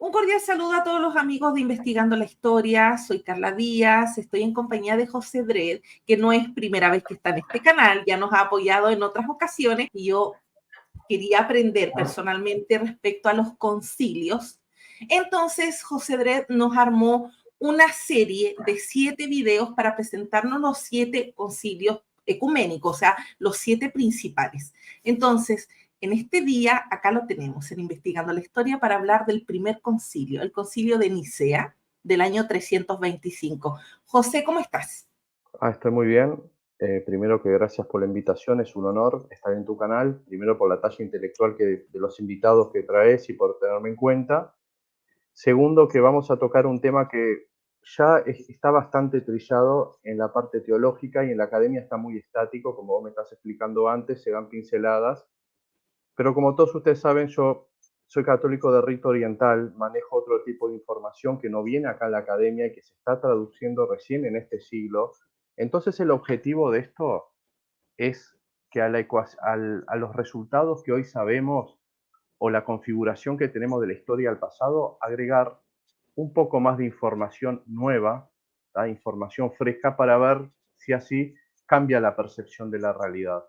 Un cordial saludo a todos los amigos de Investigando la Historia. Soy Carla Díaz, estoy en compañía de José Dredd, que no es primera vez que está en este canal, ya nos ha apoyado en otras ocasiones y yo quería aprender personalmente respecto a los concilios. Entonces, José Dredd nos armó una serie de 7 videos para presentarnos los 7 concilios ecuménicos, o sea, los 7 principales. Entonces, en este día, acá lo tenemos, en Investigando la Historia, para hablar del primer concilio, el concilio de Nicea, del año 325. José, ¿cómo estás? Estoy muy bien. Primero que gracias por la invitación, es un honor estar en tu canal. Primero por la talla intelectual de los invitados que traes y por tenerme en cuenta. Segundo, que vamos a tocar un tema que ya está bastante trillado en la parte teológica y en la academia está muy estático, como vos me estás explicando antes, se dan pinceladas. Pero como todos ustedes saben, yo soy católico de rito oriental, manejo otro tipo de información que no viene acá a la academia y que se está traduciendo recién en este siglo. Entonces el objetivo de esto es que a los resultados que hoy sabemos o la configuración que tenemos de la historia al pasado, agregar un poco más de información nueva, ¿tá? Información fresca para ver si así cambia la percepción de la realidad.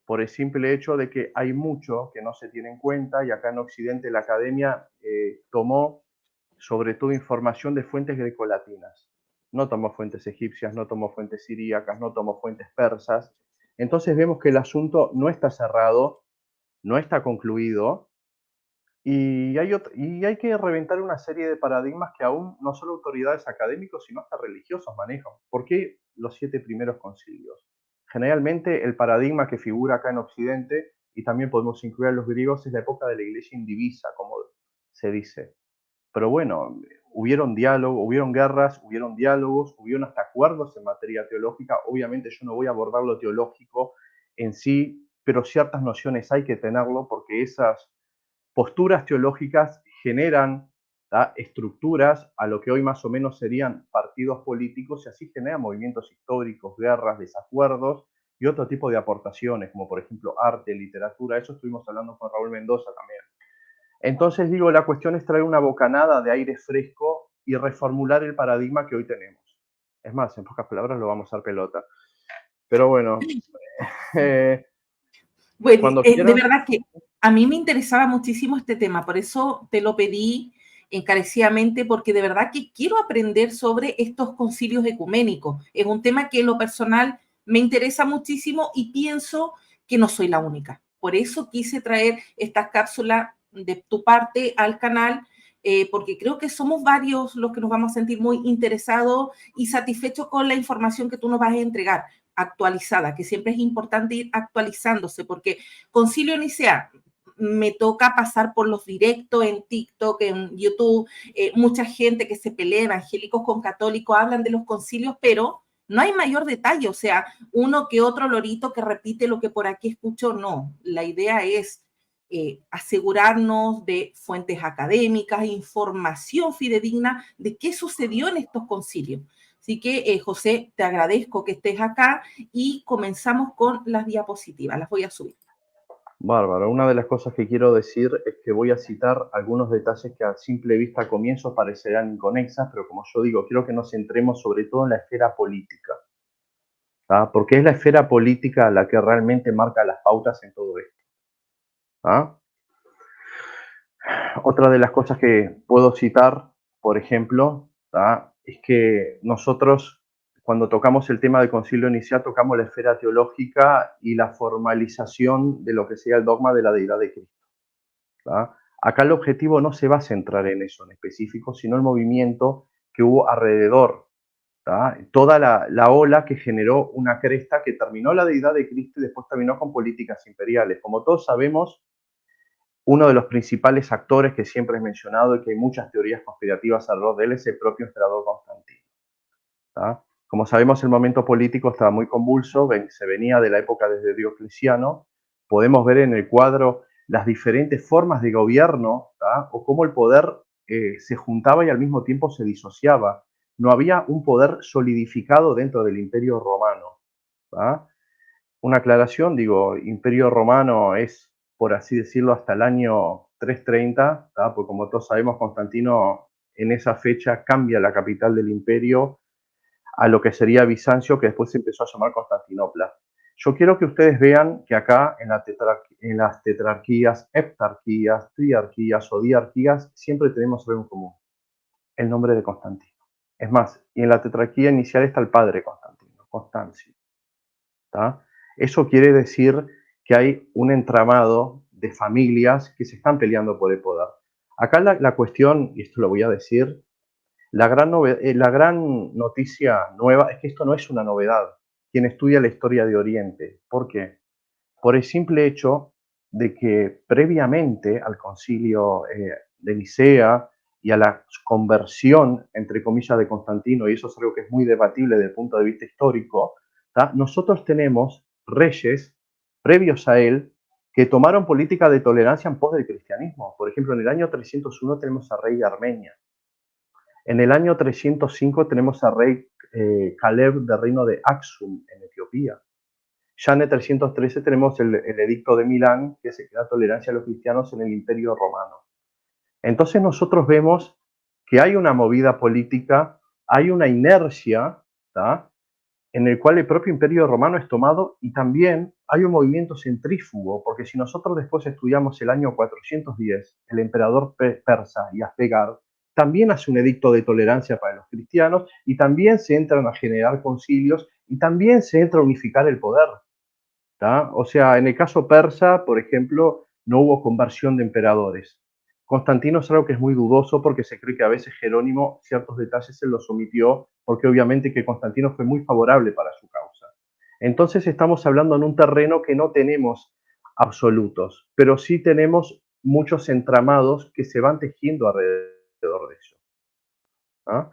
Por el simple hecho de que hay mucho que no se tiene en cuenta y acá en Occidente la academia tomó sobre todo información de fuentes grecolatinas. No tomó fuentes egipcias, no tomó fuentes siríacas, no tomó fuentes persas. Entonces vemos que el asunto no está cerrado, no está concluido y hay que reventar una serie de paradigmas que aún no solo autoridades académicos, sino hasta religiosos manejan. ¿Por qué los 7 primeros concilios? Generalmente el paradigma que figura acá en Occidente, y también podemos incluir a los griegos, es la época de la iglesia indivisa, como se dice. Pero bueno, hubieron diálogos, hubieron guerras, hubieron diálogos, hubieron hasta acuerdos en materia teológica. Obviamente yo no voy a abordar lo teológico en sí, pero ciertas nociones hay que tenerlo porque esas posturas teológicas generan, ¿tá?, estructuras a lo que hoy más o menos serían partidos políticos y así generan movimientos históricos, guerras, desacuerdos y otro tipo de aportaciones, como por ejemplo arte, literatura. Eso estuvimos hablando con Raúl Mendoza también. Entonces digo, la cuestión es traer una bocanada de aire fresco y reformular el paradigma que hoy tenemos. Es más, en pocas palabras lo vamos a dar pelota. Pero bueno, eh, Bueno, cuando de quieran. verdad que a mí me interesaba muchísimo este tema, por eso te lo pedí encarecidamente, porque de verdad que quiero aprender sobre estos concilios ecuménicos. Es un tema que en lo personal me interesa muchísimo y pienso que no soy la única. Por eso quise traer estas cápsulas de tu parte al canal, porque creo que somos varios los que nos vamos a sentir muy interesados y satisfechos con la información que tú nos vas a entregar actualizada, que siempre es importante ir actualizándose, porque Concilio Nicea me toca pasar por los directos en TikTok, en YouTube, mucha gente que se pelea, evangélicos con católicos, hablan de los concilios, pero no hay mayor detalle, o sea, uno que otro lorito que repite lo que por aquí escucho, no. La idea es asegurarnos de fuentes académicas, información fidedigna de qué sucedió en estos concilios. Así que, José, te agradezco que estés acá y comenzamos con las diapositivas. Las voy a subir. Bárbaro. Una de las cosas que quiero decir es que voy a citar algunos detalles que a simple vista a comienzo parecerán inconexas, pero como yo digo, quiero que nos centremos sobre todo en la esfera política, ¿tá? Porque es la esfera política la que realmente marca las pautas en todo esto, ¿tá? Otra de las cosas que puedo citar, por ejemplo, ¿tá?, es que nosotros, cuando tocamos el tema del Concilio de Nicea, tocamos la esfera teológica y la formalización de lo que sea el dogma de la deidad de Cristo, ¿tá? Acá el objetivo no se va a centrar en eso en específico, sino el movimiento que hubo alrededor, ¿tá? Toda la ola que generó una cresta que terminó la deidad de Cristo y después terminó con políticas imperiales. Como todos sabemos, uno de los principales actores que siempre es mencionado y que hay muchas teorías conspirativas alrededor de él es el propio emperador Constantino, ¿tá? Como sabemos, el momento político estaba muy convulso, se venía de la época desde Diocleciano. Podemos ver en el cuadro las diferentes formas de gobierno, ¿tá?, o cómo el poder se juntaba y al mismo tiempo se disociaba. No había un poder solidificado dentro del Imperio Romano, ¿tá? Una aclaración, digo, Imperio Romano es, por así decirlo, hasta el año 330, porque como todos sabemos, Constantino en esa fecha cambia la capital del imperio a lo que sería Bizancio, que después se empezó a llamar Constantinopla. Yo quiero que ustedes vean que acá en las tetrarquías, heptarquías, triarquías o diarquías, siempre tenemos algo en común, el nombre de Constantino. Es más, y en la tetrarquía inicial está el padre Constantino, Constancio. ¿Tá? Eso quiere decir que hay un entramado de familias que se están peleando por el poder. Acá la cuestión, y esto lo voy a decir, la gran noticia nueva es que esto no es una novedad. Quien estudia la historia de Oriente. ¿Por qué? Por el simple hecho de que previamente al concilio de Nicea y a la conversión, entre comillas, de Constantino, y eso es algo que es muy debatible desde el punto de vista histórico, ¿tá? Nosotros tenemos reyes previos a él que tomaron política de tolerancia en pos del cristianismo. Por ejemplo, en el año 301 tenemos al rey de Armenia. En el año 305 tenemos al rey Caleb del reino de Aksum, en Etiopía. Ya en el 313 tenemos el edicto de Milán, que se da tolerancia a los cristianos en el Imperio Romano. Entonces nosotros vemos que hay una movida política, hay una inercia, ¿tá? En el cual el propio Imperio Romano es tomado y también hay un movimiento centrífugo, porque si nosotros después estudiamos el año 410, el emperador persa Yazdegerd también hace un edicto de tolerancia para los cristianos y también se entran a generar concilios y también se entra a unificar el poder. ¿Tá? O sea, en el caso persa, por ejemplo, no hubo conversión de emperadores. Constantino es algo que es muy dudoso porque se cree que a veces Jerónimo ciertos detalles se los omitió porque obviamente que Constantino fue muy favorable para su causa. Entonces estamos hablando en un terreno que no tenemos absolutos, pero sí tenemos muchos entramados que se van tejiendo alrededor de eso. ¿Ah?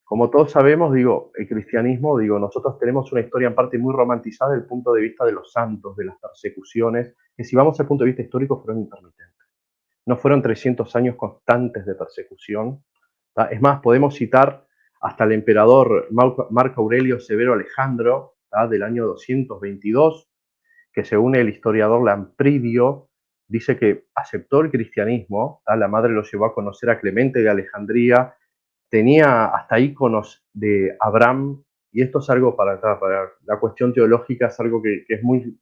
Como todos sabemos, el cristianismo, nosotros tenemos una historia en parte muy romantizada desde el punto de vista de los santos, de las persecuciones, que si vamos al punto de vista histórico fueron intermitentes. No fueron 300 años constantes de persecución. ¿Tá? Es más, podemos citar hasta el emperador Marco Aurelio Severo Alejandro, ¿tá? Del año 222, que según el historiador Lampridio, dice que aceptó el cristianismo. ¿Tá? La madre lo llevó a conocer a Clemente de Alejandría, tenía hasta íconos de Abraham, y esto es algo para la cuestión teológica, es algo que es muy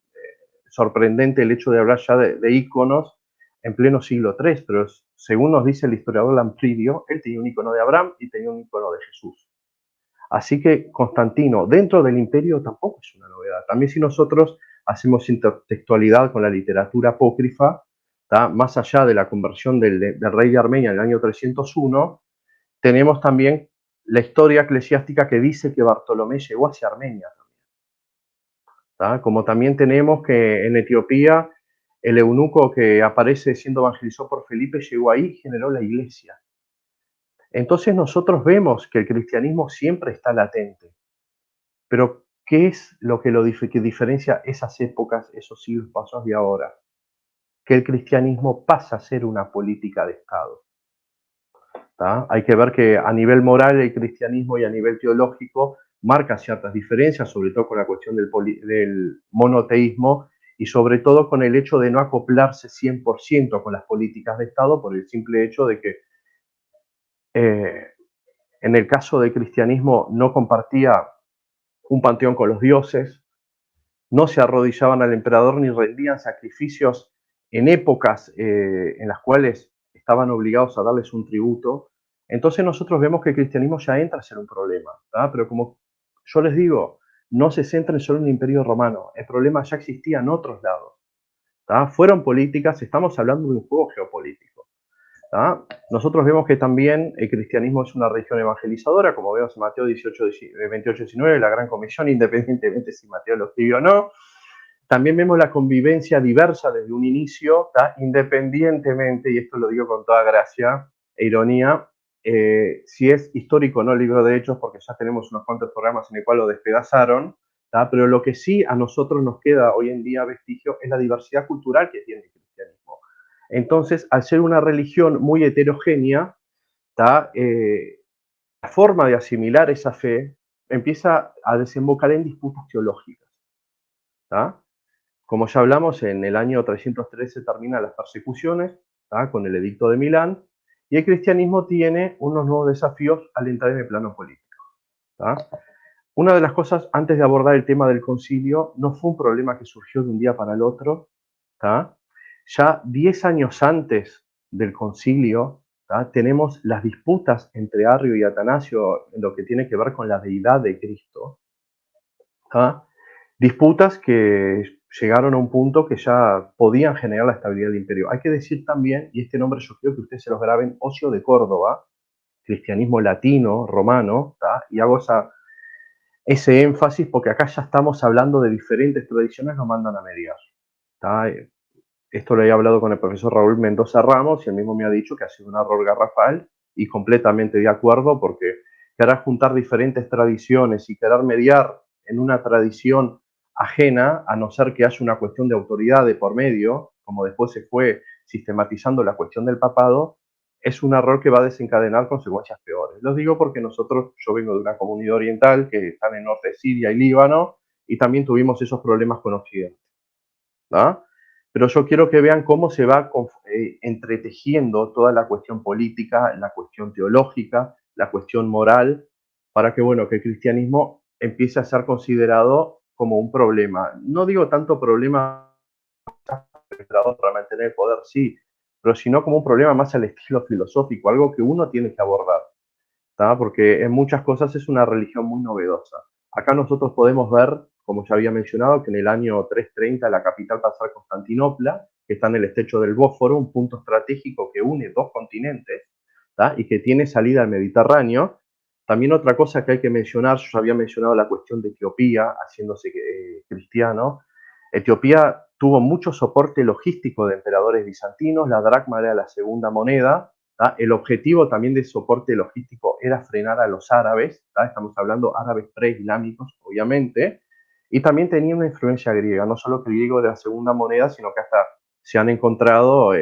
sorprendente el hecho de hablar ya de íconos en pleno siglo III, pero según nos dice el historiador Lampridio, él tenía un icono de Abraham y tenía un icono de Jesús. Así que Constantino, dentro del imperio, tampoco es una novedad. También si nosotros hacemos intertextualidad con la literatura apócrifa, ¿tá? Más allá de la conversión del rey de Armenia en el año 301, tenemos también la historia eclesiástica que dice que Bartolomé llegó hacia Armenia. ¿Tá? Como también tenemos que en Etiopía el eunuco que aparece siendo evangelizado por Felipe llegó ahí y generó la iglesia. Entonces nosotros vemos que el cristianismo siempre está latente. Pero ¿qué es lo que que diferencia esas épocas, esos siglos pasados de ahora? Que el cristianismo pasa a ser una política de Estado. ¿Tá? Hay que ver que a nivel moral el cristianismo y a nivel teológico marca ciertas diferencias, sobre todo con la cuestión del monoteísmo y sobre todo con el hecho de no acoplarse 100% con las políticas de Estado por el simple hecho de que en el caso del cristianismo no compartía un panteón con los dioses, no se arrodillaban al emperador ni rendían sacrificios en épocas en las cuales estaban obligados a darles un tributo. Entonces nosotros vemos que el cristianismo ya entra a ser un problema, ¿tá? Pero como yo les digo, no se centren solo en el Imperio Romano, el problema ya existía en otros lados, ¿tá? Fueron políticas, estamos hablando de un juego geopolítico, ¿tá? Nosotros vemos que también el cristianismo es una religión evangelizadora, como vemos en Mateo 28-19, la Gran Comisión, independientemente si Mateo lo escribió o no. También vemos la convivencia diversa desde un inicio, ¿tá? Independientemente, y esto lo digo con toda gracia e ironía, si es histórico o no el libro de Hechos, porque ya tenemos unos cuantos programas en el cual lo despedazaron, ¿tá? Pero lo que sí a nosotros nos queda hoy en día vestigio es la diversidad cultural que tiene el cristianismo. Entonces, al ser una religión muy heterogénea, ¿tá? La forma de asimilar esa fe empieza a desembocar en disputas teológicas, ¿tá? Como ya hablamos, en el año 313 terminan las persecuciones, con el Edicto de Milán, y el cristianismo tiene unos nuevos desafíos al entrar en el plano político. Una de las cosas, antes de abordar el tema del concilio, no fue un problema que surgió de un día para el otro. Ya 10 años antes del concilio, tenemos las disputas entre Arrio y Atanasio en lo que tiene que ver con la deidad de Cristo. Disputas que llegaron a un punto que ya podían generar la estabilidad del imperio. Hay que decir también, y este nombre yo quiero que ustedes se los graben, Ocio de Córdoba, cristianismo latino, romano, y hago ese énfasis porque acá ya estamos hablando de diferentes tradiciones, nos mandan a mediar. Esto lo he hablado con el profesor Raúl Mendoza Ramos y él mismo me ha dicho que ha sido un error garrafal y completamente de acuerdo porque querer juntar diferentes tradiciones y querer mediar en una tradición ajena, a no ser que haya una cuestión de autoridad de por medio, como después se fue sistematizando la cuestión del papado, es un error que va a desencadenar consecuencias peores. Los digo porque yo vengo de una comunidad oriental que está en el norte de Siria y Líbano y también tuvimos esos problemas con Occidente. Pero yo quiero que vean cómo se va entretejiendo toda la cuestión política, la cuestión teológica, la cuestión moral, para que, bueno, que el cristianismo empiece a ser considerado como un problema. No digo tanto problema para mantener el poder, sí, pero sino como un problema más al estilo filosófico, algo que uno tiene que abordar, porque en muchas cosas es una religión muy novedosa. Acá nosotros podemos ver, como ya había mencionado, que en el año 330 la capital pasa a Constantinopla, que está en el estrecho del Bósforo, un punto estratégico que une dos continentes y que tiene salida al Mediterráneo. También otra cosa que hay que mencionar, yo ya había mencionado la cuestión de Etiopía, haciéndose cristiano. Etiopía tuvo mucho soporte logístico de emperadores bizantinos, la dracma era la segunda moneda. El objetivo también de soporte logístico era frenar a los árabes, estamos hablando árabes preislámicos, obviamente, y también tenía una influencia griega, no solo que el griego era la segunda moneda, sino que hasta se han encontrado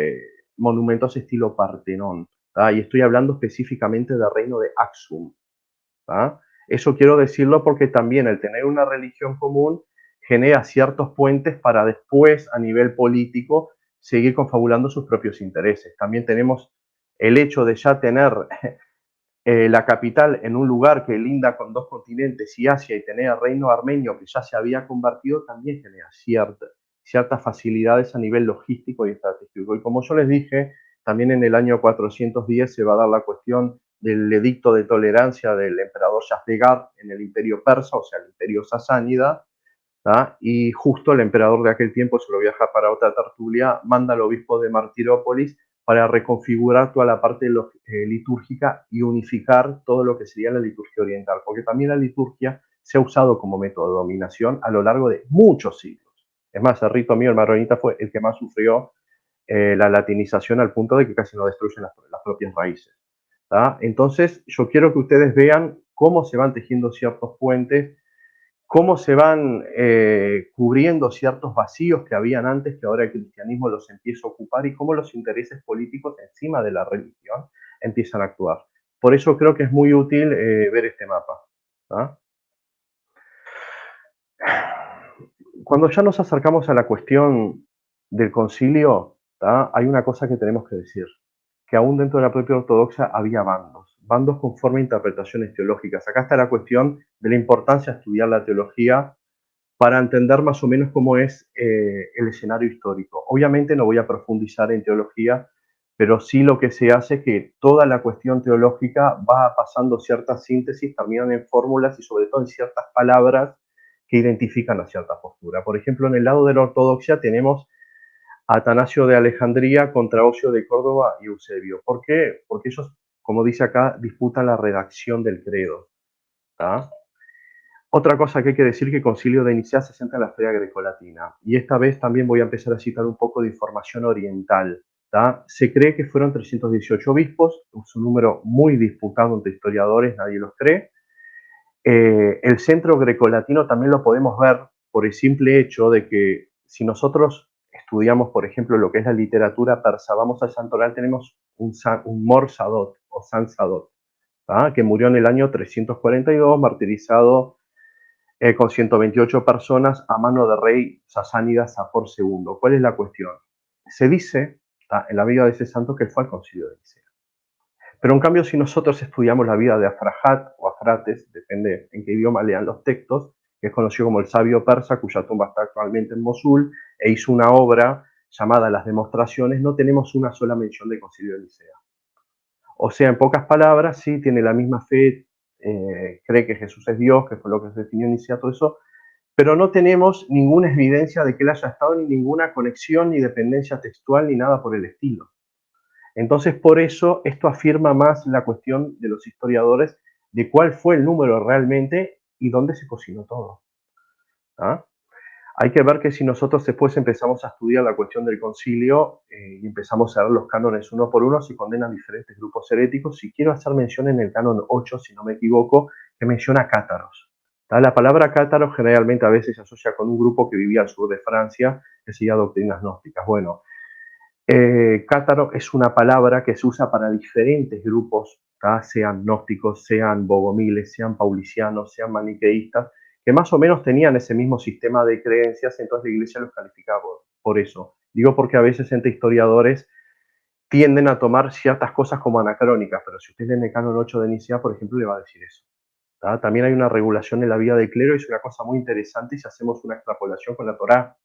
monumentos estilo Partenón, y estoy hablando específicamente del reino de Aksum. Eso quiero decirlo porque también el tener una religión común genera ciertos puentes para después, a nivel político, seguir confabulando sus propios intereses. También tenemos el hecho de ya tener la capital en un lugar que linda con dos continentes y Asia y tener el reino armenio que ya se había convertido, también genera ciertas facilidades a nivel logístico y estratégico. Y como yo les dije, también en el año 410 se va a dar la cuestión del edicto de tolerancia del emperador Yazdegerd en el imperio persa, o sea, el imperio sasánida, y justo el emperador de aquel tiempo, se lo voy a dejar para otra tertulia, manda al obispo de Martirópolis para reconfigurar toda la parte litúrgica y unificar todo lo que sería la liturgia oriental, porque también la liturgia se ha usado como método de dominación a lo largo de muchos siglos. Es más, el rito mío, el maronita, fue el que más sufrió la latinización al punto de que casi no destruyen las propias raíces. Entonces, yo quiero que ustedes vean cómo se van tejiendo ciertos puentes, cómo se van cubriendo ciertos vacíos que habían antes, que ahora el cristianismo los empieza a ocupar, y cómo los intereses políticos encima de la religión empiezan a actuar. Por eso creo que es muy útil ver este mapa. Cuando ya nos acercamos a la cuestión del concilio, hay una cosa que tenemos que decir, que aún dentro de la propia ortodoxia había bandos conforme a interpretaciones teológicas. Acá está la cuestión de la importancia de estudiar la teología para entender más o menos cómo es el escenario histórico. Obviamente no voy a profundizar en teología, pero sí lo que se hace es que toda la cuestión teológica va pasando ciertas síntesis, terminan en fórmulas y sobre todo en ciertas palabras que identifican a cierta postura. Por ejemplo, en el lado de la ortodoxia tenemos a Atanasio de Alejandría contra Ocio de Córdoba y Eusebio. ¿Por qué? Porque ellos, como dice acá, disputan la redacción del credo. Otra cosa que hay que decir, que el Concilio de Nicea se centra en la fe grecolatina. Y esta vez también voy a empezar a citar un poco de información oriental. Se cree que fueron 318 obispos, es un número muy disputado entre historiadores, nadie los cree. El centro grecolatino también lo podemos ver por el simple hecho de que si nosotros estudiamos, por ejemplo, lo que es la literatura persa, vamos al santoral, tenemos un Mor Sadot o San Sadot, que murió en el año 342, martirizado con 128 personas a mano del rey sasánida Sapor II. ¿Cuál es la cuestión? Se dice en la vida de ese santo que fue al concilio de Nicea. Pero en cambio, si nosotros estudiamos la vida de Afrahat o Afrates, depende en qué idioma lean los textos, que es conocido como el sabio persa, cuya tumba está actualmente en Mosul, e hizo una obra llamada Las Demostraciones, no tenemos una sola mención del concilio de Nicea. O sea, en pocas palabras, sí tiene la misma fe, cree que Jesús es Dios, que fue lo que se definió en Nicea, todo eso, pero no tenemos ninguna evidencia de que él haya estado, ni ninguna conexión, ni dependencia textual, ni nada por el estilo. Entonces, por eso, esto afirma más la cuestión de los historiadores de cuál fue el número realmente y dónde se cocinó todo. ¿Ah? Hay que ver que si nosotros después empezamos a estudiar la cuestión del concilio y empezamos a ver los cánones uno por uno, se condenan diferentes grupos heréticos. Y quiero hacer mención en el canon 8, si no me equivoco, que menciona cátaros. La palabra cátaro generalmente a veces se asocia con un grupo que vivía al sur de Francia, que seguía doctrinas gnósticas. Bueno, cátaro es una palabra que se usa para diferentes grupos, sean gnósticos, sean bogomiles, sean paulicianos, sean maniqueístas, que más o menos tenían ese mismo sistema de creencias, entonces la iglesia los calificaba por eso. Digo porque a veces entre historiadores tienden a tomar ciertas cosas como anacrónicas, pero si usted lee el canon 8 de Nicea, por ejemplo, le va a decir eso. También hay una regulación en la vida del clero y es una cosa muy interesante si hacemos una extrapolación con la Torá.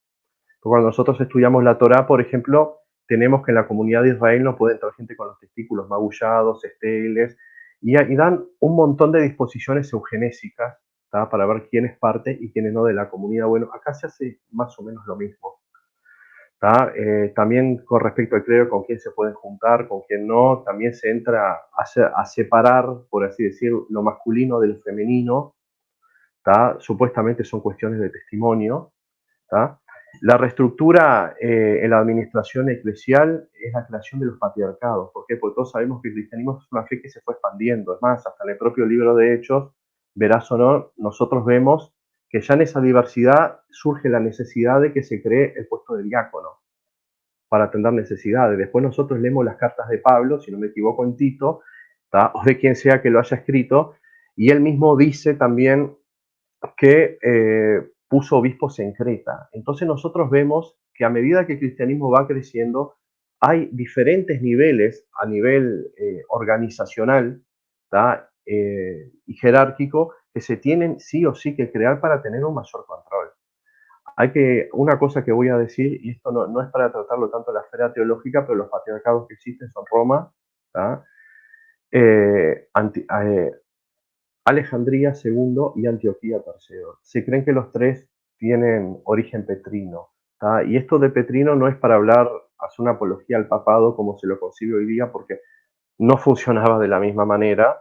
Cuando nosotros estudiamos la Torá, por ejemplo, tenemos que en la comunidad de Israel no puede entrar gente con los testículos magullados, estériles, y dan un montón de disposiciones eugenésicas para ver quién es parte y quién es no de la comunidad. Bueno, acá se hace más o menos lo mismo. También con respecto al clero, con quién se pueden juntar, con quién no, también se entra a separar, por así decir, lo masculino del femenino. Supuestamente son cuestiones de testimonio. La reestructura en la administración eclesial es la creación de los patriarcados. ¿Por qué? Porque todos sabemos que el cristianismo es una fe que se fue expandiendo. Es más, hasta en el propio libro de Hechos, verás o no, nosotros vemos que ya en esa diversidad surge la necesidad de que se cree el puesto de diácono para atender necesidades. Después nosotros leemos las cartas de Pablo, si no me equivoco, en Tito, o de quien sea que lo haya escrito, y él mismo dice también que puso obispos en Creta. Entonces nosotros vemos que a medida que el cristianismo va creciendo, hay diferentes niveles a nivel organizacional y jerárquico que se tienen sí o sí que crear para tener un mayor control. Una cosa que voy a decir, y esto no es para tratarlo tanto en la esfera teológica, pero los patriarcados que existen son Roma, Alejandría II y Antioquía III. Se creen que los tres tienen origen petrino. Y esto de petrino no es para hacer una apología al papado como se lo concibe hoy día, porque no funcionaba de la misma manera,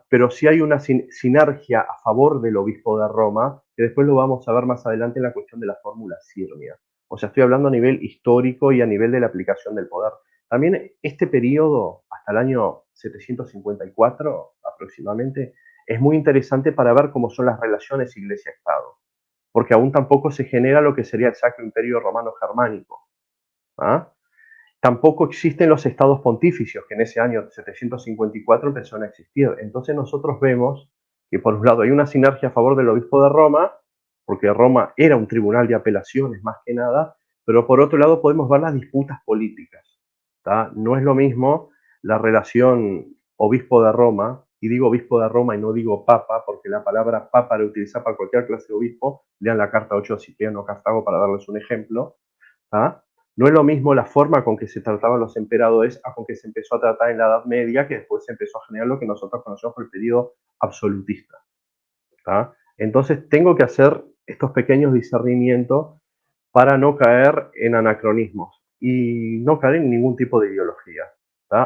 pero sí hay una sinergia a favor del obispo de Roma, que después lo vamos a ver más adelante en la cuestión de la fórmula Sirmia. O sea, estoy hablando a nivel histórico y a nivel de la aplicación del poder. También este periodo, hasta el año 754 aproximadamente, es muy interesante para ver cómo son las relaciones Iglesia-Estado, porque aún tampoco se genera lo que sería el Sacro Imperio Romano Germánico. Tampoco existen los estados pontificios, que en ese año 754 empezaron a existir. Entonces nosotros vemos que por un lado hay una sinergia a favor del obispo de Roma, porque Roma era un tribunal de apelaciones más que nada, pero por otro lado podemos ver las disputas políticas. No es lo mismo la relación obispo de Roma, y digo obispo de Roma y no digo papa, porque la palabra papa la utiliza para cualquier clase de obispo, lean la carta 8 de Cipriano Cartago para darles un ejemplo. No es lo mismo la forma con que se trataban los emperadores a con que se empezó a tratar en la Edad Media, que después se empezó a generar lo que nosotros conocemos por el periodo absolutista. Entonces tengo que hacer estos pequeños discernimientos para no caer en anacronismos y no caer en ningún tipo de ideología.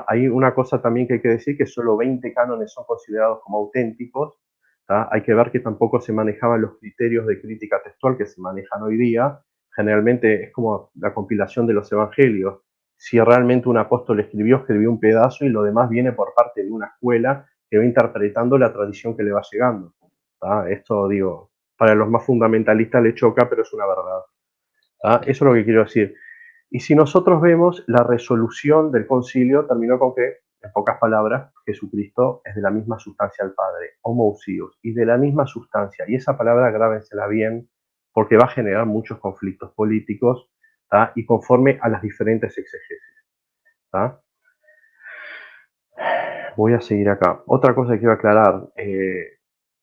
Hay una cosa también que hay que decir, que solo 20 cánones son considerados como auténticos. Hay que ver que tampoco se manejaban los criterios de crítica textual que se manejan hoy día. Generalmente es como la compilación de los evangelios. Si realmente un apóstol escribió un pedazo y lo demás viene por parte de una escuela que va interpretando la tradición que le va llegando. Esto, digo, para los más fundamentalistas le choca, pero es una verdad. Eso es lo que quiero decir. Y si nosotros vemos, la resolución del concilio terminó con que, en pocas palabras, Jesucristo es de la misma sustancia al Padre, homoousios, y de la misma sustancia. Y esa palabra grábensela bien, porque va a generar muchos conflictos políticos, y conforme a las diferentes exegesis. ¿tá? Voy a seguir acá. Otra cosa que quiero aclarar,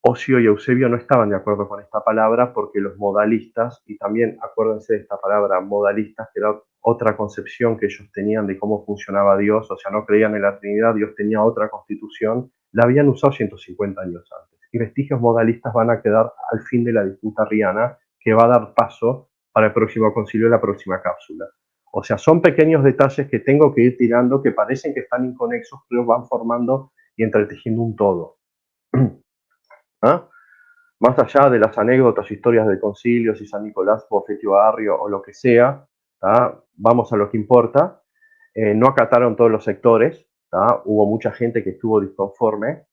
Ocio y Eusebio no estaban de acuerdo con esta palabra porque los modalistas, y también acuérdense de esta palabra modalistas, que era otra concepción que ellos tenían de cómo funcionaba Dios, o sea, no creían en la Trinidad, Dios tenía otra constitución, la habían usado 150 años antes. Y vestigios modalistas van a quedar al fin de la disputa arriana, que va a dar paso para el próximo concilio y la próxima cápsula. O sea, son pequeños detalles que tengo que ir tirando que parecen que están inconexos, pero van formando y entretejiendo un todo. ¿Ah? Más allá de las anécdotas, historias de concilio, si San Nicolás o Fetio Arrio o lo que sea, vamos a lo que importa. No acataron todos los sectores, hubo mucha gente que estuvo disconforme.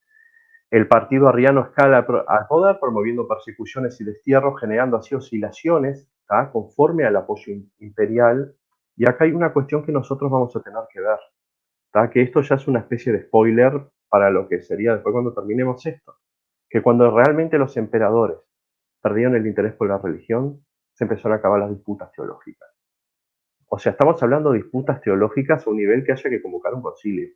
El partido arriano escala al poder promoviendo persecuciones y destierros, generando así oscilaciones conforme al apoyo imperial. Y acá hay una cuestión que nosotros vamos a tener que ver, que esto ya es una especie de spoiler para lo que sería después cuando terminemos esto. Que cuando realmente los emperadores perdieron el interés por la religión, se empezaron a acabar las disputas teológicas. O sea, estamos hablando de disputas teológicas a un nivel que haya que convocar un concilio.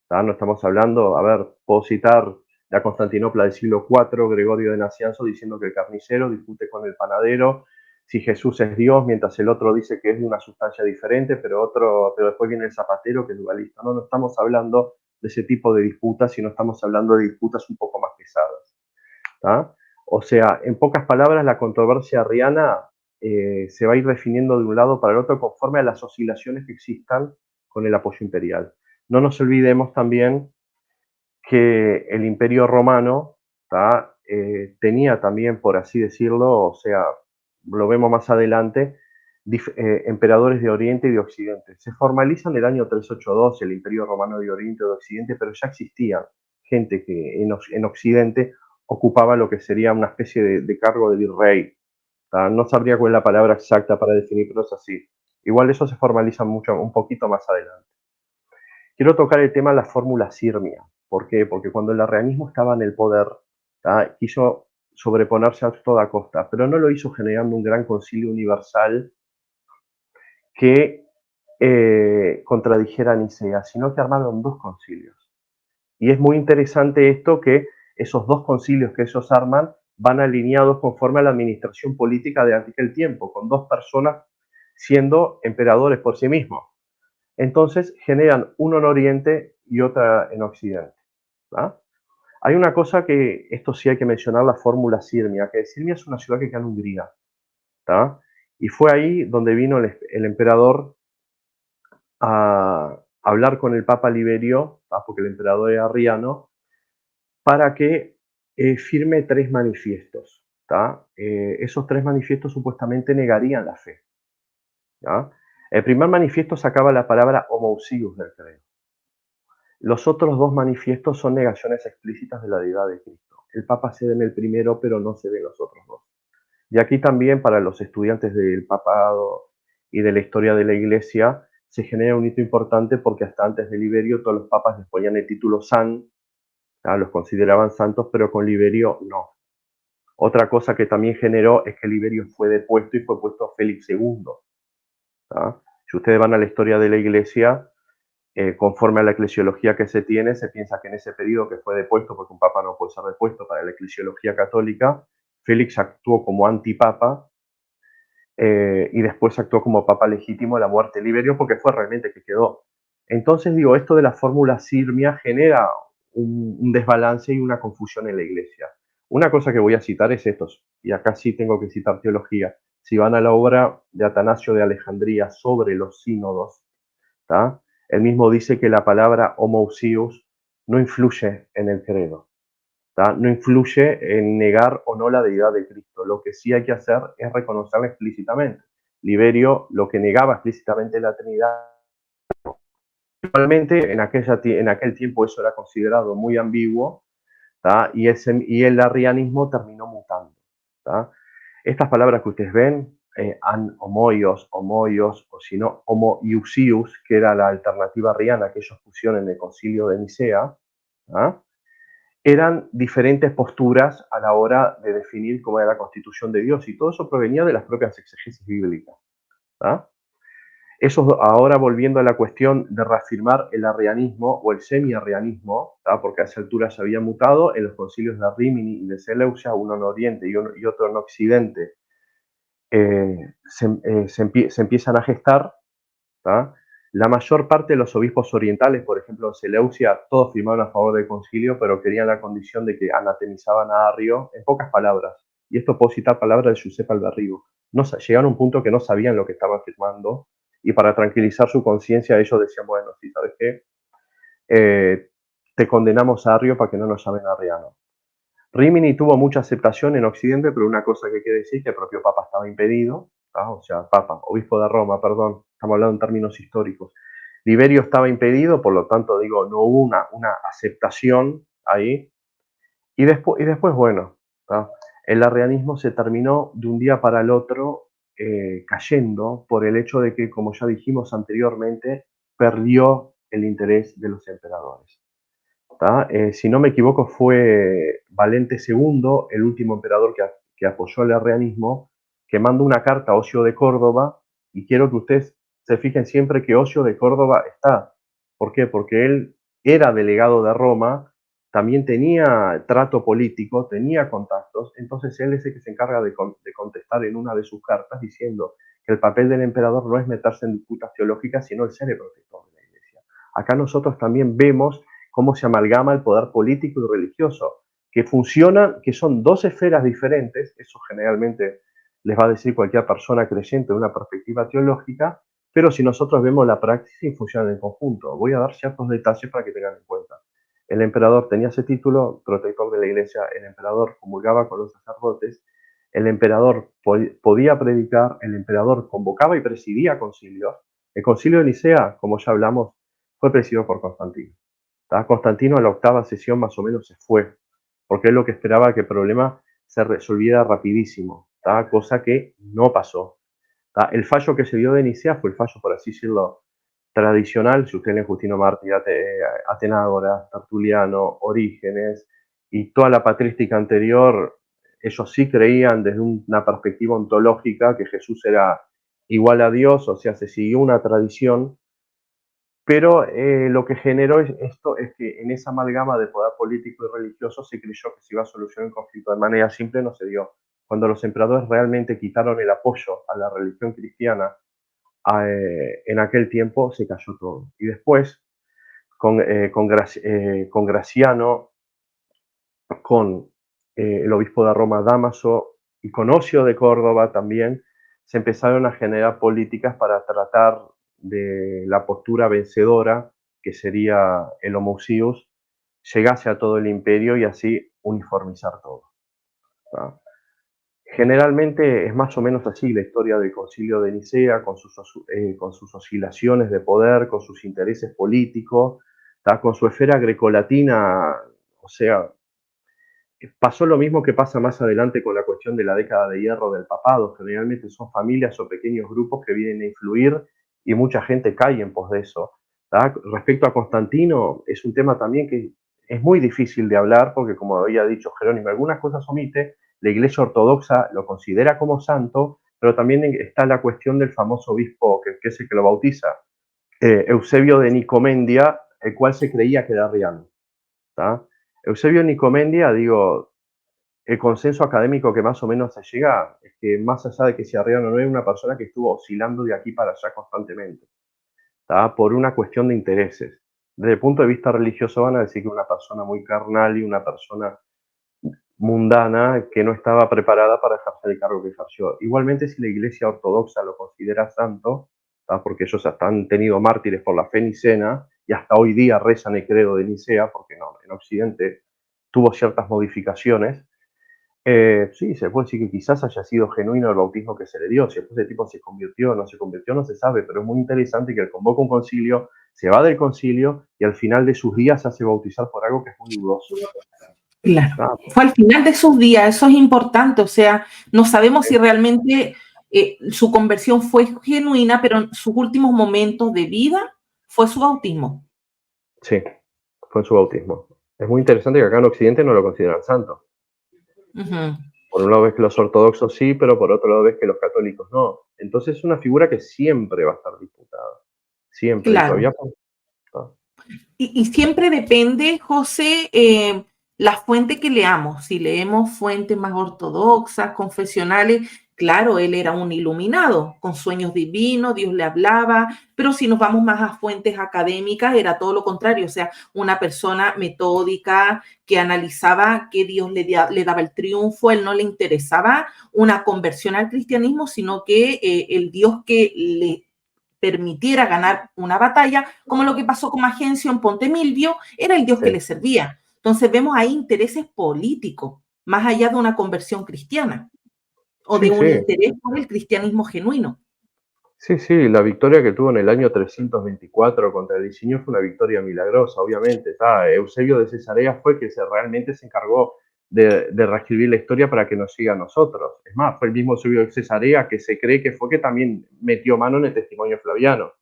No estamos hablando, a ver, puedo citar la Constantinopla del siglo IV, Gregorio de Nacianzo diciendo que el carnicero discute con el panadero si Jesús es Dios, mientras el otro dice que es de una sustancia diferente, pero después viene el zapatero que es dualista. No estamos hablando de ese tipo de disputas, sino estamos hablando de disputas un poco más pesadas. O sea, en pocas palabras, la controversia arriana se va a ir definiendo de un lado para el otro conforme a las oscilaciones que existan con el apoyo imperial. No nos olvidemos también que el Imperio Romano tenía también, por así decirlo, o sea, lo vemos más adelante, emperadores de Oriente y de Occidente. Se formaliza en el año 382 el Imperio Romano de Oriente y de Occidente, pero ya existía gente que en Occidente ocupaba lo que sería una especie de cargo de virrey. No sabría cuál es la palabra exacta para definir, pero es así. Igual eso se formaliza un poquito más adelante. Quiero tocar el tema de la fórmula Sirmia. ¿Por qué? Porque cuando el arrianismo estaba en el poder, quiso sobreponerse a toda costa, pero no lo hizo generando un gran concilio universal que contradijera a Nicea, sino que armaron dos concilios. Y es muy interesante esto que esos dos concilios que ellos arman van alineados conforme a la administración política de aquel tiempo, con dos personas siendo emperadores por sí mismos. Entonces generan uno en Oriente y otra en Occidente. ¿tá? Hay una cosa que, esto sí hay que mencionar, la fórmula Sirmia, que Sirmia es una ciudad que queda en Hungría. ¿tá? Y fue ahí donde vino el emperador a hablar con el Papa Liberio, porque el emperador era arriano, para que firme tres manifiestos. Esos tres manifiestos supuestamente negarían la fe. ¿tá? El primer manifiesto sacaba la palabra homoousios del credo. Los otros dos manifiestos son negaciones explícitas de la deidad de Cristo. El Papa cede en el primero, pero no cede en los otros dos. Y aquí también para los estudiantes del papado y de la historia de la Iglesia se genera un hito importante porque hasta antes de Liberio todos los papas les ponían el título san, los consideraban santos, pero con Liberio no. Otra cosa que también generó es que Liberio fue depuesto y fue puesto Félix II. Si ustedes van a la historia de la Iglesia, conforme a la eclesiología que se tiene, se piensa que en ese periodo que fue depuesto, porque un papa no puede ser depuesto para la eclesiología católica, Félix actuó como antipapa y después actuó como papa legítimo a la muerte de Liberio porque fue realmente que quedó. Entonces digo, esto de la fórmula Sirmia genera un desbalance y una confusión en la iglesia. Una cosa que voy a citar es estos, y acá sí tengo que citar teología. Si van a la obra de Atanasio de Alejandría sobre los sínodos, ¿tá? Él mismo dice que la palabra homoousios no influye en el credo, ¿tá? No influye en negar o no la deidad de Cristo. Lo que sí hay que hacer es reconocerla explícitamente. Liberio lo que negaba explícitamente la Trinidad. Igualmente, en aquel tiempo eso era considerado muy ambiguo, ¿tá? Y el arrianismo terminó mutando. ¿tá? Estas palabras que ustedes ven, homoios, o si no, homoiusius, que era la alternativa arriana que ellos pusieron en el concilio de Nicea, eran diferentes posturas a la hora de definir cómo era la constitución de Dios, y todo eso provenía de las propias exegesis bíblicas. Eso ahora volviendo a la cuestión de reafirmar el arrianismo o el semi-arrianismo, porque a esa altura se había mutado en los concilios de Rímini y de Seleucia, uno en Oriente y otro en Occidente, se empiezan a gestar. ¿tá? La mayor parte de los obispos orientales, por ejemplo, en Seleucia, todos firmaron a favor del concilio, pero querían la condición de que anatemizaban a Arrio, en pocas palabras. Y esto puedo citar palabras de Giuseppe Alberrigo. No, llegaron a un punto que no sabían lo que estaban firmando, y para tranquilizar su conciencia, ellos decían, bueno, sí, ¿sabes qué? Te condenamos a Arrio para que no nos llamen arriano. Rimini tuvo mucha aceptación en Occidente, pero una cosa que hay que decir que el propio Papa estaba impedido, o sea, Papa, obispo de Roma, perdón, estamos hablando en términos históricos. Liberio estaba impedido, por lo tanto, digo, no hubo una aceptación ahí. Y después bueno, ¿tá? El arrianismo se terminó de un día para el otro cayendo por el hecho de que, como ya dijimos anteriormente, perdió el interés de los emperadores. Si no me equivoco, fue Valente II, el último emperador que apoyó el arrianismo, que mandó una carta a Ocio de Córdoba, y quiero que ustedes se fijen siempre que Ocio de Córdoba está. ¿Por qué? Porque él era delegado de Roma, también tenía trato político, tenía contactos, entonces él es el que se encarga de contestar en una de sus cartas diciendo que el papel del emperador no es meterse en disputas teológicas, sino el ser el protector de la Iglesia. Acá nosotros también vemos cómo se amalgama el poder político y religioso, que funcionan, que son dos esferas diferentes, eso generalmente les va a decir cualquier persona creyente de una perspectiva teológica, pero si nosotros vemos la práctica, funcionan en conjunto. Voy a dar ciertos detalles para que tengan en cuenta. El emperador tenía ese título, protector de la iglesia, el emperador comulgaba con los sacerdotes, el emperador podía predicar, el emperador convocaba y presidía concilios. El concilio de Nicea, como ya hablamos, fue presidido por Constantino. Constantino a la octava sesión más o menos se fue, porque él lo que esperaba que el problema se resolviera rapidísimo, cosa que no pasó. El fallo que se dio de Nicea fue el fallo, por así decirlo, tradicional. Si usted lee Justino Mártir, Atenágoras, Tertuliano, Orígenes y toda la patrística anterior, ellos sí creían desde una perspectiva ontológica que Jesús era igual a Dios, o sea, se siguió una tradición, pero lo que generó esto es que en esa amalgama de poder político y religioso se creyó que se iba a solucionar el conflicto de manera simple. No se dio. Cuando los emperadores realmente quitaron el apoyo a la religión cristiana, en aquel tiempo se cayó todo. Y después, con Graciano, con el obispo de Roma Dámaso y con Ocio de Córdoba también, se empezaron a generar políticas para tratar de la postura vencedora, que sería el homoousios, llegase a todo el imperio y así uniformizar todo. ¿no? Generalmente es más o menos así la historia del Concilio de Nicea, con sus oscilaciones de poder, con sus intereses políticos, con su esfera grecolatina. O sea, pasó lo mismo que pasa más adelante con la cuestión de la década de hierro del papado. Generalmente son familias o pequeños grupos que vienen a influir y mucha gente cae en pos de eso. Respecto a Constantino, es un tema también que es muy difícil de hablar porque, como había dicho Jerónimo, algunas cosas omite. La Iglesia Ortodoxa lo considera como santo, pero también está la cuestión del famoso obispo que es el que lo bautiza, Eusebio de Nicomendia, el cual se creía que era arriano. Eusebio de Nicomendia, digo, el consenso académico que más o menos se llega es que, más allá de que sea arriano o no, es una persona que estuvo oscilando de aquí para allá constantemente, por una cuestión de intereses. Desde el punto de vista religioso van a decir que una persona muy carnal y una persona mundana que no estaba preparada para ejercer el cargo que ejerció. Igualmente, si la Iglesia Ortodoxa lo considera santo, porque ellos hasta han tenido mártires por la fe nicena y hasta hoy día rezan el credo de Nicea, porque no, en Occidente tuvo ciertas modificaciones. Sí, se puede decir que quizás haya sido genuino el bautismo que se le dio. Si después el tipo se convirtió o no se convirtió, no se sabe, pero es muy interesante que él convoca un concilio, se va del concilio y al final de sus días se hace bautizar por algo que es muy dudoso. Claro, fue al final de sus días, eso es importante, o sea, no sabemos si realmente su conversión fue genuina, pero en sus últimos momentos de vida fue su bautismo. Sí, fue su bautismo. Es muy interesante que acá en Occidente no lo consideran santo. Por un lado ves que los ortodoxos sí, pero por otro lado ves que los católicos no. Entonces es una figura que siempre va a estar disputada, siempre, y Claro. todavía... ¿no? Y siempre depende, José, la fuente que leamos. Si leemos fuentes más ortodoxas, confesionales, claro, él era un iluminado, con sueños divinos, Dios le hablaba, pero si nos vamos más a fuentes académicas, era todo lo contrario, o sea, una persona metódica que analizaba que Dios le daba el triunfo, él no le interesaba una conversión al cristianismo, sino que el Dios que le permitiera ganar una batalla, como lo que pasó con Magencio en Ponte Milvio, era el Dios que Sí, le servía. Entonces vemos ahí intereses políticos, más allá de una conversión cristiana o de sí, un sí. interés por el cristianismo genuino. Sí, sí, la victoria que tuvo en el año 324 contra Licinio fue una victoria milagrosa, obviamente. Eusebio de Cesarea fue que realmente se encargó de reescribir la historia para que nos siga a nosotros. Es más, fue el mismo Eusebio de Cesarea que se cree que fue que también metió mano en el testimonio flaviano.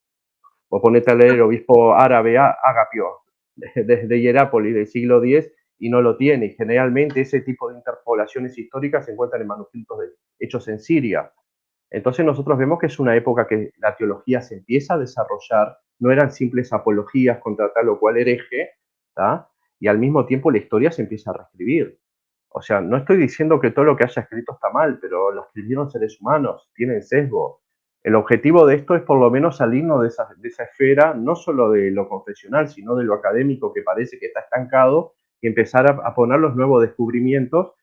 O ponete a leer el obispo árabe Agapio, de Hierápolis del siglo X, y no lo tiene. Y generalmente ese tipo de interpolaciones históricas se encuentran en manuscritos hechos en Siria. Entonces nosotros vemos que es una época que la teología se empieza a desarrollar, no eran simples apologías contra tal o cual hereje, ¿tá? Y al mismo tiempo la historia se empieza a reescribir. O sea, no estoy diciendo que todo lo que haya escrito está mal, pero lo escribieron seres humanos, tienen sesgo. El objetivo de esto es por lo menos salirnos de esa esfera, no solo de lo confesional, sino de lo académico que parece que está estancado, y empezar a poner los nuevos descubrimientos,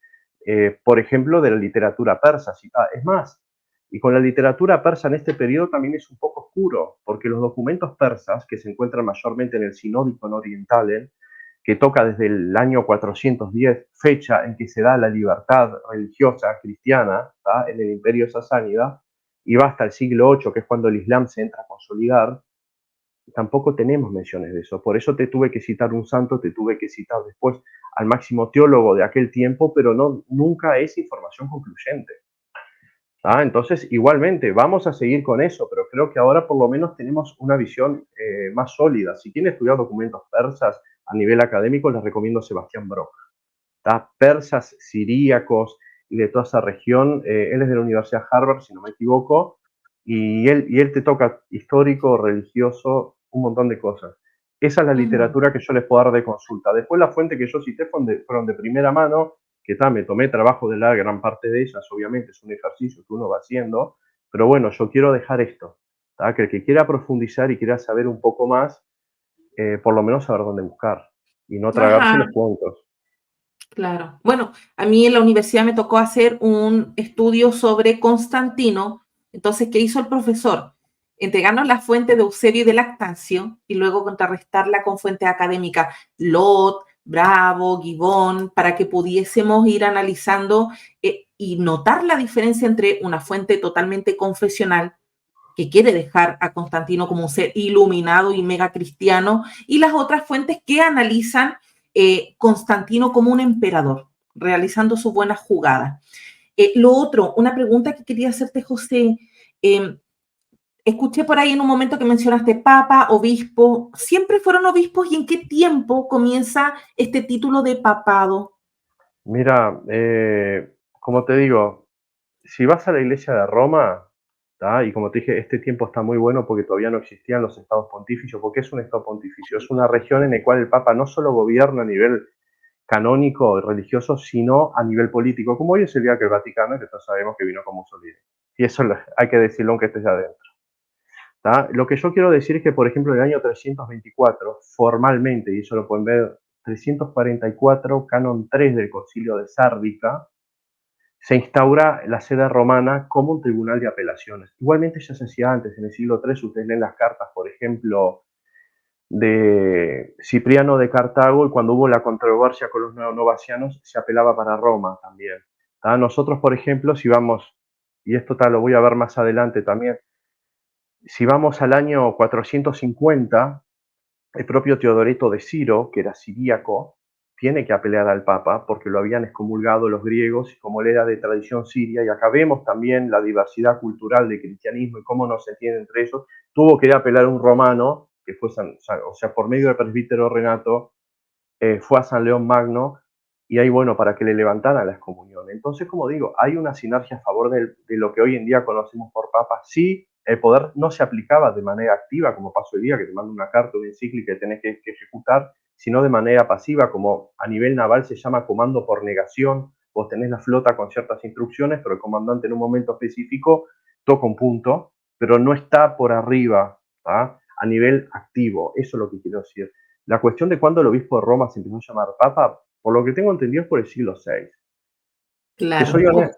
por ejemplo, de la literatura persa. Es más, y con la literatura persa en este periodo también es un poco oscuro, porque los documentos persas, que se encuentran mayormente en el Sinodicon Orientale, que toca desde el año 410, fecha en que se da la libertad religiosa cristiana, ¿tá? En el imperio sasánida, y va hasta el siglo VIII, que es cuando el Islam se entra a consolidar, tampoco tenemos menciones de eso. Por eso te tuve que citar un santo, te tuve que citar después al máximo teólogo de aquel tiempo, pero no, nunca es información concluyente. Entonces, igualmente, vamos a seguir con eso, pero creo que ahora por lo menos tenemos una visión más sólida. Si quieren estudiar documentos persas a nivel académico, les recomiendo a Sebastián Brock. Persas, siríacos y de toda esa región. Él es de la Universidad Harvard, si no me equivoco, y él te toca histórico, religioso, un montón de cosas. Esa es la Uh -huh. literatura que yo les puedo dar de consulta. Después la fuente que yo cité fueron de primera mano, que me tomé trabajo de la gran parte de ellas, obviamente es un ejercicio que uno va haciendo, pero bueno, yo quiero dejar esto, que el que quiera profundizar y quiera saber un poco más, por lo menos saber dónde buscar y no tragarse Ajá, los puntos. claro. Bueno, a mí en la universidad me tocó hacer un estudio sobre Constantino. Entonces, ¿qué hizo el profesor? Entregarnos la fuente de Eusebio y de Lactancio y luego contrarrestarla con fuentes académicas, Lot, Bravo, Gibbon, para que pudiésemos ir analizando y notar la diferencia entre una fuente totalmente confesional que quiere dejar a Constantino como un ser iluminado y mega cristiano, y las otras fuentes que analizan Constantino como un emperador, realizando sus buenas jugadas. Lo otro, una pregunta que quería hacerte, José. Eh, Escuché por ahí en un momento que mencionaste papa, obispo. ¿Siempre fueron obispos y en qué tiempo comienza este título de papado? Mira, como te digo, si vas a la iglesia de Roma, ¿tá? Y como te dije, este tiempo está muy bueno porque todavía no existían los estados pontificios, porque es un estado pontificio, es una región en la cual el Papa no solo gobierna a nivel canónico y religioso, sino a nivel político, como hoy es el día que el Vaticano, que todos sabemos que vino con Mussolini. Y eso hay que decirlo aunque estés adentro. ¿Tá? Lo que yo quiero decir es que, por ejemplo, en el año 324, formalmente, y eso lo pueden ver, 344, canon 3 del Concilio de Sárdica, se instaura la sede romana como un tribunal de apelaciones. Igualmente ya se hacía antes, en el siglo III, ustedes leen las cartas, por ejemplo, de Cipriano de Cartago, y cuando hubo la controversia con los novacianos, se apelaba para Roma también. Nosotros, por ejemplo, si vamos, y esto lo voy a ver más adelante también, si vamos al año 450, el propio Teodoreto de Ciro, que era siríaco, tiene que apelar al Papa porque lo habían excomulgado los griegos y como él era de tradición siria, y acá vemos también la diversidad cultural del cristianismo y cómo no se entiende entre ellos, tuvo que ir a apelar a un romano, que fue o sea, por medio del presbítero Renato, fue a San León Magno y ahí, bueno, para que le levantaran la excomunión. Entonces, como digo, hay una sinergia a favor de lo que hoy en día conocemos por papa. Sí, el poder no se aplicaba de manera activa, como pasó hoy día, que te manda una carta, una encíclica que tenés que ejecutar, sino de manera pasiva, como a nivel naval se llama comando por negación. Vos tenés la flota con ciertas instrucciones, pero el comandante en un momento específico toca un punto, pero no está por arriba, ¿tá? A nivel activo. Eso es lo que quiero decir. La cuestión de cuándo el obispo de Roma se empezó a llamar papa, por lo que tengo entendido, es por el siglo VI. Claro,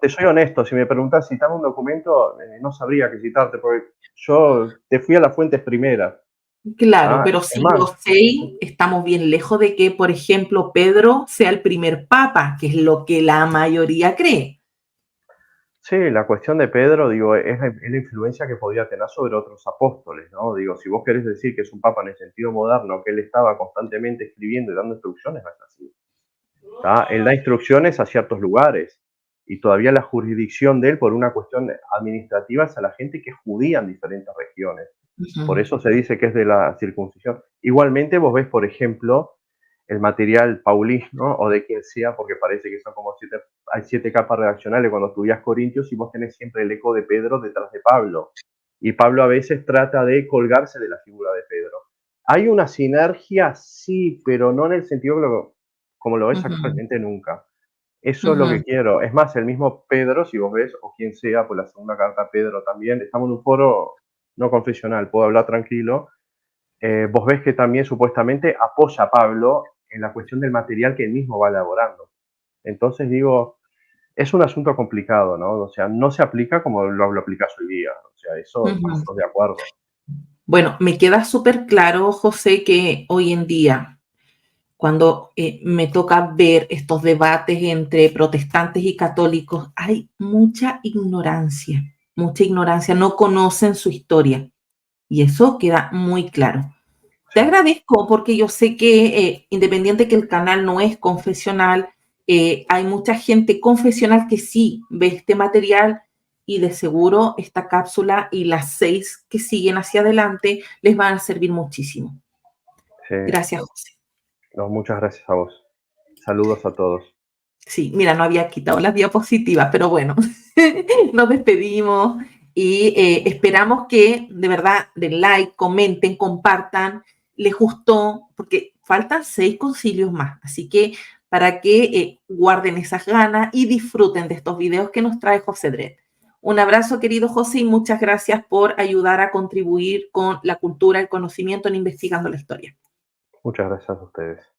Te soy honesto, si me preguntás citame un documento, no sabría qué citarte, porque yo te fui a las fuentes primeras. claro, ¿Ah? pero Es más, siglo VI estamos bien lejos de que, por ejemplo, Pedro sea el primer papa, que es lo que la mayoría cree. sí, la cuestión de Pedro, digo, es la influencia que podía tener sobre otros apóstoles, ¿no? Digo, si vos querés decir que es un papa en el sentido moderno, que él estaba constantemente escribiendo y dando instrucciones, no es así. ¿Tá? Él da instrucciones a ciertos lugares y todavía la jurisdicción de él, por una cuestión administrativa, es a la gente que es judía en diferentes regiones. Por Ujú. eso se dice que es de la circuncisión. Igualmente vos ves, por ejemplo, el material paulino o de quien sea, porque parece que son como hay 7 capas redaccionales cuando estudias Corintios y vos tenés siempre el eco de Pedro detrás de Pablo. Y Pablo a veces trata de colgarse de la figura de Pedro. ¿Hay una sinergia? Sí, pero no en el sentido como lo ves Ujú, actualmente nunca. Eso es lo ujú. que quiero. Es más, el mismo Pedro, si vos ves, o quien sea, por la segunda carta Pedro también, estamos en un foro no confesional, puedo hablar tranquilo. Vos ves que también supuestamente apoya a Pablo en la cuestión del material que él mismo va elaborando. Entonces digo, es un asunto complicado, ¿no? O sea, no se aplica como lo aplicas hoy día. O sea, eso Ujú. estamos de acuerdo. Bueno, me queda súper claro, José, que hoy en día, cuando me toca ver estos debates entre protestantes y católicos, hay mucha ignorancia, no conocen su historia y eso queda muy claro. Te Sí, agradezco porque yo sé que independiente que el canal no es confesional, hay mucha gente confesional que sí ve este material y de seguro esta cápsula y las 6 que siguen hacia adelante les van a servir muchísimo. sí. Gracias, José. No, muchas gracias a vos. Saludos a todos. Sí, mira, no había quitado las diapositivas, pero bueno, nos despedimos y esperamos que de verdad den like, comenten, compartan, les gustó, porque faltan 6 concilios más, así que para que guarden esas ganas y disfruten de estos videos que nos trae José Dred. Un abrazo, querido José, y muchas gracias por ayudar a contribuir con la cultura, el conocimiento en investigando la historia. Muchas gracias a ustedes.